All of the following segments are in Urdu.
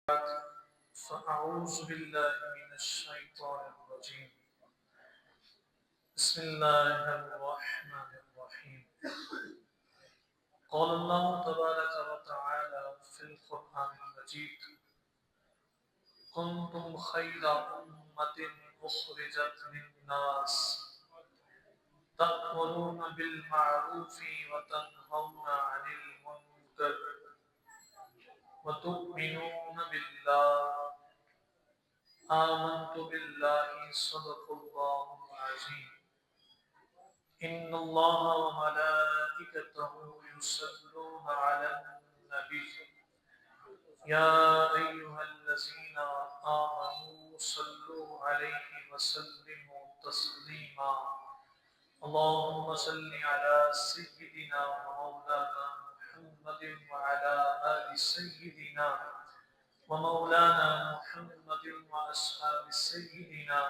فأعوذ بالله من الشيطان الرجيم بسم الله الرحمن الرحيم قال الله تبارك وتعالى في القرآن المجيد كنتم خير أمة أخرجت للناس تأمرون بالمعروف وتنهون عن المنكر وتؤمنون بالله آمنت بالله صدق الله العظيم إن الله وملائكته يصلون على النبي يا أيها الذين آمنوا صلوا عليه وسلموا تسليما اللهم صل على سيدنا ومولانا محمد وعلى آل سيدنا ومولانا محمد وأصحاب سيدنا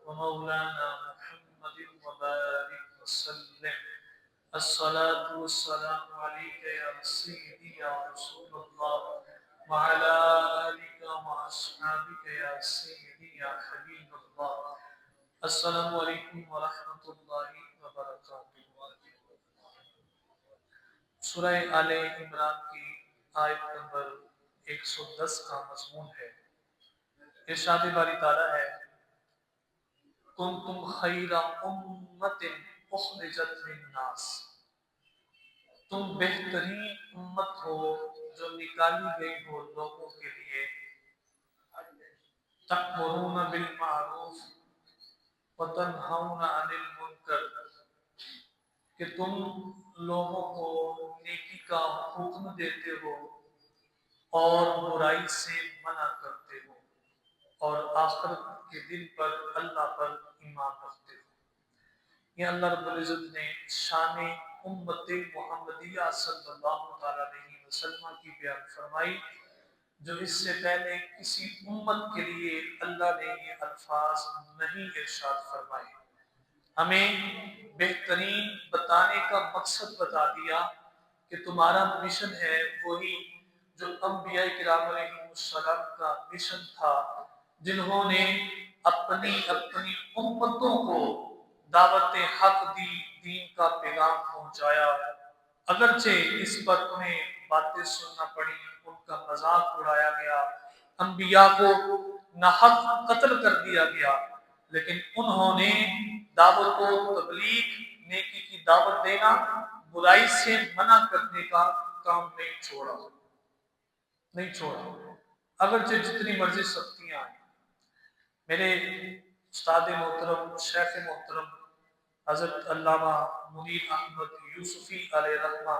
ومولانا محمد وبارك وسلم الصلاة والسلام عليك يا سيدي يا رسول الله وعلى آلك وأصحابك يا سيدي يا حبيب الله السلام علیکم ورحمۃ اللہ وبرکاتہ۔ سورہ آل عمران کی آیت نمبر 110 کا مضمون ہے۔ ارشاد باری تعالیٰ ہے کنتم خیر امت اخرجت للناس، تم بہترین امت ہو جو نکالی گئی ہو لوگوں کے لیے، تأمرون بالمعروف وتنہون عن المنکر، کہ تم لوگوں کو نیکی کا حکم دیتے ہو اور برائی سے منع کرتے ہو اور آخرت کے دن پر اللہ پر ایمان رکھتے ہو۔ یہ اللہ رب العزت نے شان امت محمدیہ صلی اللہ علیہ وسلم کی بیان فرمائی، جو اس سے پہلے کسی امت کے لیے اللہ نے یہ الفاظ نہیں ارشاد فرمائے۔ ہمیں بہترین بتانے کا مقصد بتا دیا کہ تمہارا مشن ہے وہی جو انبیاء کرام علیہ السلام کا مشن تھا، جنہوں نے اپنی امتوں کو دعوت حق دی، دین کا پیغام پہنچایا، اگرچہ اس پر انہیں باتیں سننا پڑی، ان کا مذاق اڑایا گیا، انبیاء کو ناحق قتل کر دیا گیا، لیکن انہوں نے دعوت و تبلیغ، نیکی کی دعوت دینا، برائی سے منع کرنے کا کام نہیں چھوڑا اگرچہ جتنی مرضی سختیاں آئیں۔ میرے استاد محترم، شیخ محترم حضرت علامہ منیر احمد یوسفی علیہ رحمہ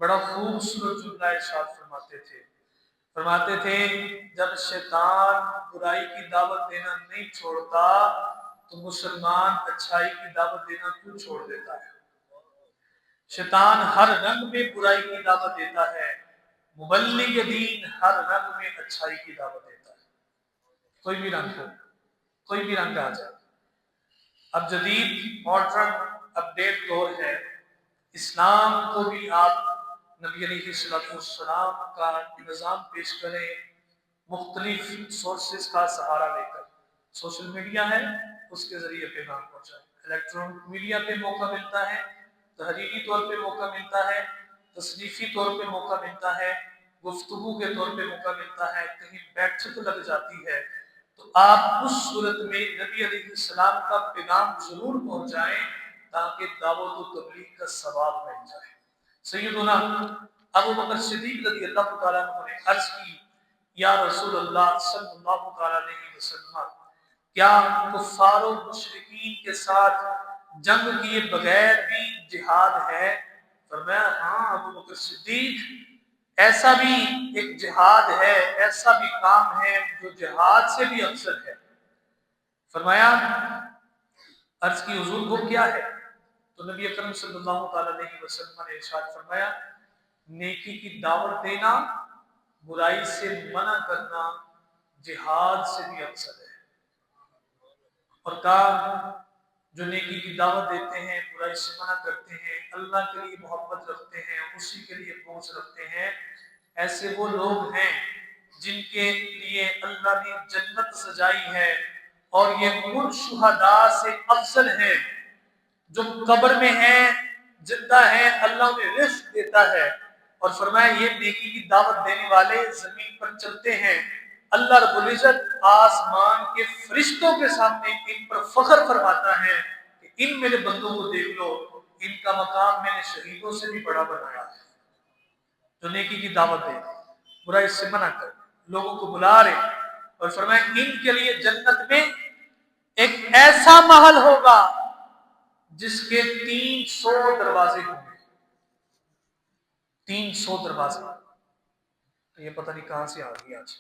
بڑا خوبصورت جملہ ارشاد فرماتے تھے جب شیطان برائی کی دعوت دینا نہیں چھوڑتا تو مسلمان اچھائی کی دعوت دینا کیوں چھوڑ دیتا ہے؟ شیطان ہر رنگ میں برائی کی دعوت دیتا ہے، مبلغ دین ہر رنگ میں اچھائی کی دعوت دیتا ہے۔ کوئی بھی رنگ آ جائے۔ اب جدید ماڈرن اپڈیٹ دور ہے، اسلام کو بھی آپ نبی علیہ السلام کا نظام پیش کریں، مختلف سورسز کا سہارا لے کر۔ سوشل میڈیا ہے، اس کے ذریعے پیغام پہنچائیں، الیکٹرانک میڈیا پہ موقع ملتا ہے، تحریری طور پہ موقع ملتا ہے، تصنیفی طور پہ موقع ملتا ہے، گفتگو کے طور پہ موقع ملتا ہے، کہیں بیٹھک لگ جاتی ہے، تو آپ اس صورت میں نبی علیہ السلام کا پیغام ضرور پہنچائیں تاکہ دعوت و تبلیغ کا ثواب مل جائے۔ سیدنا ابو بکر صدیق رضی اللہ تعالیٰ عنہ نے عرض کی، یا رسول اللہ صلی اللہ علیہ وسلم، کیا کفار و مشرکین کے ساتھ جنگ کیے بغیر بھی جہاد ہے؟ فرمایا ہاں ابو بکر صدیق، ایسا بھی ایک جہاد ہے، ایسا بھی کام ہے جو جہاد سے بھی افضل ہے۔ فرمایا عرض کی حضور وہ کیا ہے؟ تو نبی اکرم صلی اللہ علیہ وسلم نے ارشاد فرمایا نیکی کی دعوت دینا، برائی سے منع کرنا جہاد سے بھی افضل ہے۔ اور کہا جو نیکی کی دعوت دیتے ہیں، برائی سے منع کرتے ہیں، اللہ کے لیے محبت رکھتے ہیں، اسی کے لیے بغض رکھتے ہیں، ایسے وہ لوگ ہیں جن کے لیے اللہ نے جنت سجائی ہے، اور یہ ان شہداء سے افضل ہے جو قبر میں ہیں، زندہ ہیں، اللہ انہیں رزق دیتا ہے۔ اور فرمایا یہ نیکی کی دعوت دینے والے زمین پر چلتے ہیں، اللہ رب العزت آسمان کے فرشتوں کے سامنے ان پر فخر فرماتا ہے کہ ان میرے بندوں کو دیکھ لو، ان کا مقام میں نے شہیدوں سے بھی بڑا بنایا ہے۔ جو نیکی کی دعوت دے، برائی سے منع کر، لوگوں کو بلا رہے، اور فرمایا ان کے لیے جنت میں ایک ایسا محل ہوگا جس کے 300 دروازے ہوں گے۔ 300 دروازے، یہ پتہ نہیں کہاں سے آ گئی آج۔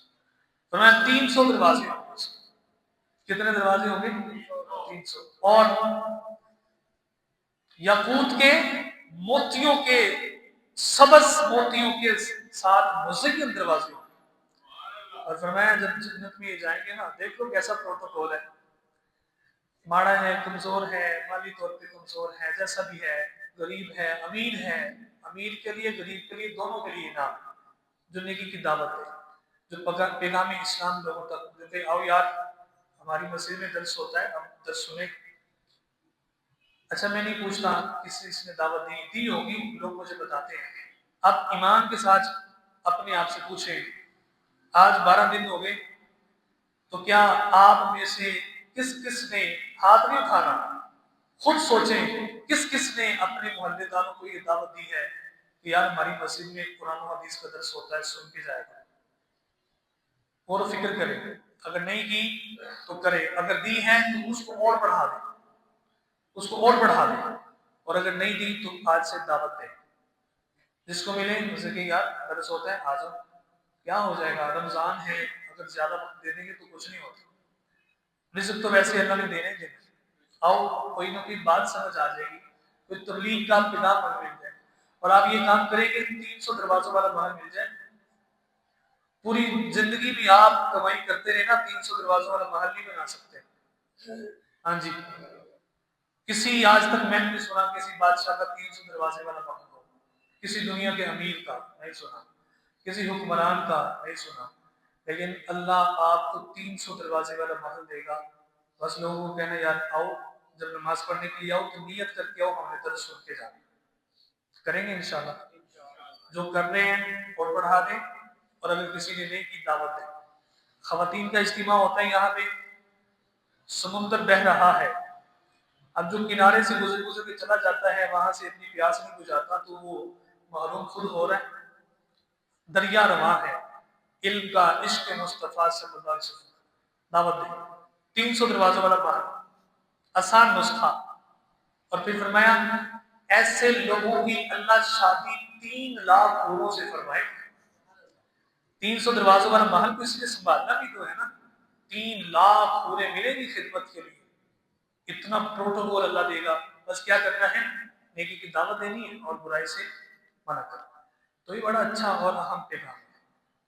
فرمایا 300 دروازے ہوں گے۔ کتنے دروازے ہوں گے؟ 300۔ اور یاقوت کے، موتیوں کے، سبز موتیوں کے ساتھ مزین دروازے ہوں گے۔ اور فرمایا جب جنت میں یہ جائیں گے نا، دیکھ لو کیسا پروٹوکول ہے، ماڑا ہے، کمزور ہے، مالی طور پہ کمزور ہے، جیسا بھی ہے، غریب ہے، امیر ہے، امیر کے لیے غریب کے لیے دونوں کے لیے نام، جو نیکی کی دعوت ہے، جو پیغام اسلام لوگوں تک دیتے، آؤ یار ہماری مسجد میں درس ہوتا ہے، ہم درس سنیں۔ اچھا میں نہیں پوچھتا کس نے دعوت دی ہوگی، لوگ مجھے بتاتے ہیں۔ آپ ایمان کے ساتھ اپنے آپ سے پوچھیں، آج 12 دن ہو گئے، تو کیا آپ میں سے کس نے ہاتھ نہیں اٹھانا، خود سوچیں کس نے اپنے محلے داروں کو یہ دعوت دی ہے کہ یار ہماری مسجد میں قرآن و حدیث کا درس ہوتا ہے، سن کے جائے گا، اور فکر کریں۔ اگر نہیں کی تو کرے، اگر دی ہے تو اس کو اور بڑھا دیں، اس کو اور بڑھا دیں، اور اگر نہیں دی تو آج سے دعوت دیں، جس کو ملے اسے کہ یار درس ہوتا ہے آ جاؤ، کیا ہو جائے گا، رمضان ہے، اگر زیادہ وقت دے دیں گے تو کچھ نہیں ہوتا، رزق تو ویسے اللہ نے دینے دینے، آؤ کوئی نہ کوئی بات سمجھ آ جائے گی، کوئی تبلیغ کا پیغام مل جائے، اور آپ یہ کام کریں کہ 300 دروازوں والا محل مل جائے، پوری زندگی بھی آپ کمائی کرتے رہے نا، 300 دروازوں والا محل نہیں بنا سکتے۔ ہاں جی، کسی آج تک میں نے نہیں سنا کسی بادشاہ کا 300 دروازے والا محل ہو، کسی دنیا کے امیر کا نہیں سنا، کسی حکمران کا نہیں سنا، لیکن اللہ آپ کو 300 دروازے والا محل دے گا۔ بس لوگوں کو کہنا یار آؤ، جب نماز پڑھنے کے لیے آؤ تو نیت کر کے آؤ، ہم نے درس سن کے جانا، کریں گے انشاءاللہ۔ جو کر رہے ہیں اور بڑھا دیں، اور اگر کسی نے نہیں کی دعوت دیں۔ خواتین کا اجتماع ہوتا ہے یہاں پہ، سمندر بہہ رہا ہے، اب جو کنارے سے گزر گزر کے چلا جاتا ہے وہاں سے اتنی پیاس نہیں گزارتا تو وہ محروم خود ہو رہا ہے، دریا رواں ہے، علم کا، عشق مصطفیٰ صلی اللہ علیہ وسلم، دعوت دیں۔ 300 دروازوں والا باہر، آسان نسخہ۔ اور پھر فرمایا ایسے لوگوں کی اللہ شادی 3 لاکھ لوگوں سے فرمائے۔ 300 دروازوں والا محل کو اس لیے سنبھالنا بھی تو ہے نا، 3 لاکھ پورے ملیں گی خدمت کے لیے، اتنا پروٹوکول اللہ دے گا، بس کیا کرنا ہے، نیکی کی دعوت دینی ہے اور برائی سے منع کرنا۔ تو یہ بڑا اچھا اور اہم پیغام ہے،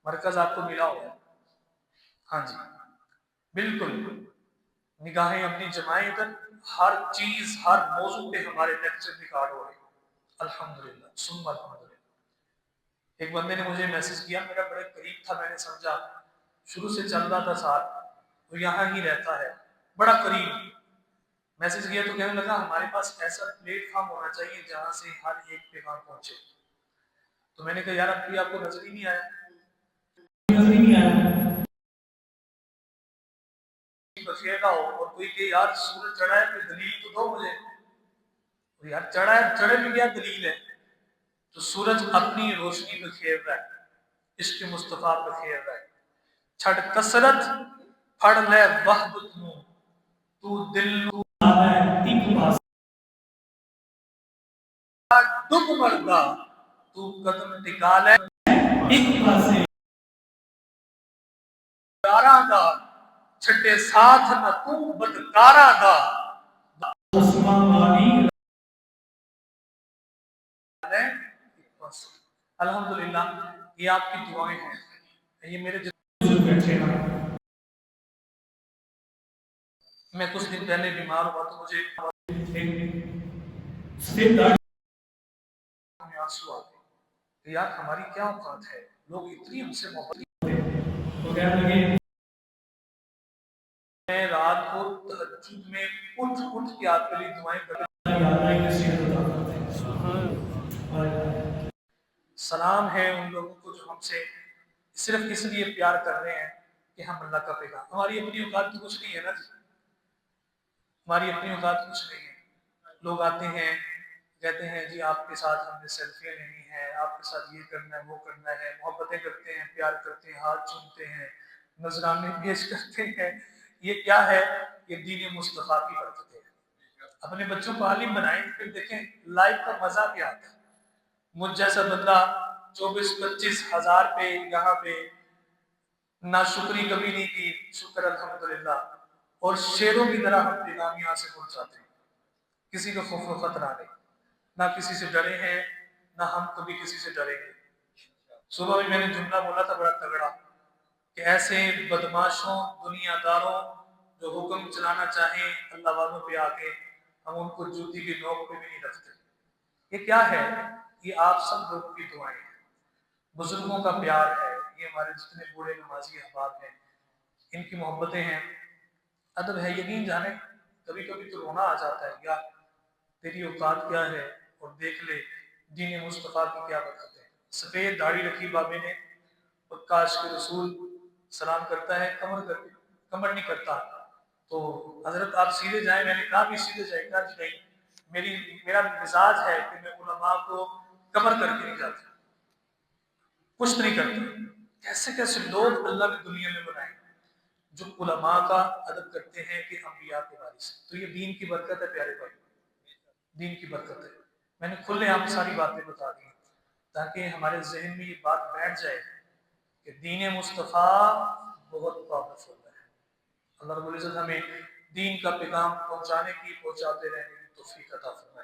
مرکز آپ کو ملا ہوگا۔ ہاں جی بالکل، نگاہیں اپنی جمائیں ادھر، ہر چیز ہر موضوع پہ ہمارے لیکچر ریکارڈ ہو رہے ہیں، الحمدللہ ثم الحمدللہ۔ ایک بندے نے مجھے میسج کیا، میرا بڑے قریب تھا، میں نے سمجھا شروع سے چل رہا تھا ساتھ، وہ یہاں ہی رہتا ہے، بڑا قریب، میسج کیا تو کہنے لگا ہمارے پاس ایسا پلیٹ فارم ہونا چاہیے جہاں سے ہر ایک پیغام پہنچے۔ تو میں نے کہا یار اب بھی آپ کو نظر ہی نہیں آیا، بخیرہ ہو اور کوئی کہ یار سورج چڑھا ہے کوئی دلیل تو دو مجھے، یار چڑھا ہے، چڑھے بھی کیا دلیل ہے؟ تو سورج اپنی روشنی بکھیر رہا ہے، عشق مصطفیٰ بکھیر رہا ہے، چھڑ کسرت پھڑ لے وحدت نو، تو دل ڈب مردا، تو قدم ٹکا لے ایک پاسے کاراں دا، چھٹے ساتھ نہ تو بدکاراں دا، الحمدللہ یہ آپ کی دعائیں ہیں، یہ میرے جتنے بیٹھے ہیں، میں کچھ دن پہلے بیمار ہوا تو مجھے آنسو آ گئے کہ یار ہماری کیا اوقات ہے، لوگ اتنی ہم سے محبت کرتے ہیں، تو کہنے لگے میں رات کو تہجد میں اٹھ اٹھ کے آپ کے لیے دعائیں کرتا ہوں۔ سلام ہے ان لوگوں کو جو ہم سے صرف اس لیے پیار کر رہے ہیں کہ ہم اللہ کا پیغام، ہماری اپنی اوقات تو کچھ نہیں ہے نا جی، ہماری اپنی اوقات کچھ نہیں ہے۔ لوگ آتے ہیں کہتے ہیں جی آپ کے ساتھ ہم نے سیلفیاں لینی ہے، آپ کے ساتھ یہ کرنا ہے وہ کرنا ہے، محبتیں کرتے ہیں، پیار کرتے ہیں، ہاتھ چومتے ہیں، نذرانے پیش کرتے ہیں، یہ کیا ہے؟ یہ دین مصطفیٰ کی برکت ہے۔ اپنے بچوں کو عالم بنائیں، پھر دیکھیں لائف کا مزہ کیا آتا ہے۔ مجھ جیسا بندہ 24-25 ہزار پہ یہاں پہ نہ شکری کبھی نہیں کی، شکر الحمدللہ، اور شیروں کی طرح ہم پیغام یہاں سے پہنچاتے ہیں، کسی کا خوف و خطرہ نہیں، نہ کسی سے ڈرے ہیں، نہ ہم کبھی کسی سے ڈریں گے۔ صبح بھی میں نے جملہ بولا تھا بڑا تگڑا کہ ایسے بدماشوں دنیا داروں جو حکم چلانا چاہیں اللہ والوں پہ آ کے، ہم ان کو جوتی کی نوک پہ بھی نہیں رکھتے۔ یہ کیا ہے؟ یہ آپ سب لوگوں کی دعائیں ہیں، بزرگوں کا پیار ہے، یہ ہمارے جتنے بوڑھے نمازی احباب ہیں ان کی محبتیں ہیں، ادب ہے۔ یقین جانے کبھی کبھی تو رونا آ جاتا ہے، یا تیری اوقات کیا ہے، اور دیکھ لے دین مصطفیٰ کی کیا برکت ہے۔ سفید داڑھی رکھی بابے نے، اور کاش کے رسول سلام کرتا ہے کمر نہیں کرتا، تو حضرت آپ سیدھے جائیں، میں نے کہا بھی سیدھے جائیں، کہا جی نہیں، میرا مزاج ہے کہ میں علماء کو کمر کر کے نہیں جاتا، کچھ نہیں کرتا۔ کیسے کیسے لوگ اللہ کی دنیا میں بنائے جو علماء کا ادب کرتے ہیں کہ انبیاء کے وارث ہیں۔ تو یہ دین کی برکت ہے پیارے بھائی، دین کی برکت ہے۔ میں نے کھلے عام ساری باتیں بتا دی تاکہ ہمارے ذہن میں یہ بات بیٹھ جائے کہ دین مصطفیٰ بہت پاورفل ہے۔ اللہ رب العزت ہمیں دین کا پیغام پہنچانے کی، پہنچاتے رہنے کی توفیق عطا فرمائے۔